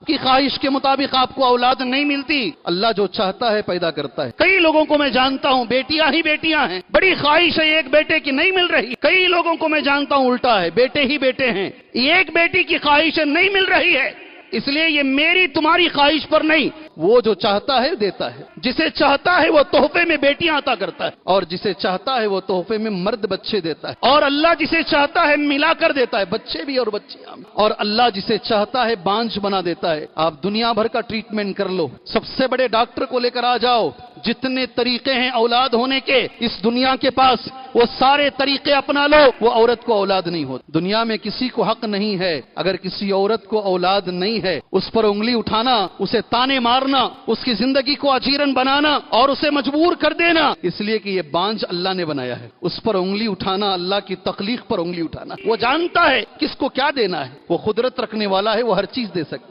کی خواہش کے مطابق آپ کو اولاد نہیں ملتی، اللہ جو چاہتا ہے پیدا کرتا ہے۔ کئی لوگوں کو میں جانتا ہوں بیٹیاں ہی بیٹیاں ہیں، بڑی خواہش ہے ایک بیٹے کی نہیں مل رہی۔ کئی لوگوں کو میں جانتا ہوں الٹا ہے، بیٹے ہی بیٹے ہیں، ایک بیٹی کی خواہش نہیں مل رہی ہے۔ اس لیے یہ میری تمہاری خواہش پر نہیں، وہ جو چاہتا ہے دیتا ہے۔ جسے چاہتا ہے وہ تحفے میں بیٹیاں عطا کرتا ہے، اور جسے چاہتا ہے وہ تحفے میں مرد بچے دیتا ہے، اور اللہ جسے چاہتا ہے ملا کر دیتا ہے، بچے بھی اور بچیاں بھی، اور اللہ جسے چاہتا ہے بانجھ بنا دیتا ہے۔ آپ دنیا بھر کا ٹریٹمنٹ کر لو، سب سے بڑے ڈاکٹر کو لے کر آ جاؤ، جتنے طریقے ہیں اولاد ہونے کے اس دنیا کے پاس، وہ سارے طریقے اپنا لو، وہ عورت کو اولاد نہیں ہوتی۔ دنیا میں کسی کو حق نہیں ہے اگر کسی عورت کو اولاد نہیں ہے اس پر انگلی اٹھانا، اسے تانے مارنا، اس کی زندگی کو اجیرن بنانا اور اسے مجبور کر دینا، اس لیے کہ یہ بانجھ اللہ نے بنایا ہے۔ اس پر انگلی اٹھانا، اللہ کی تخلیق پر انگلی اٹھانا۔ وہ جانتا ہے کس کو کیا دینا ہے، وہ قدرت رکھنے والا ہے، وہ ہر چیز دے سکتا ہے۔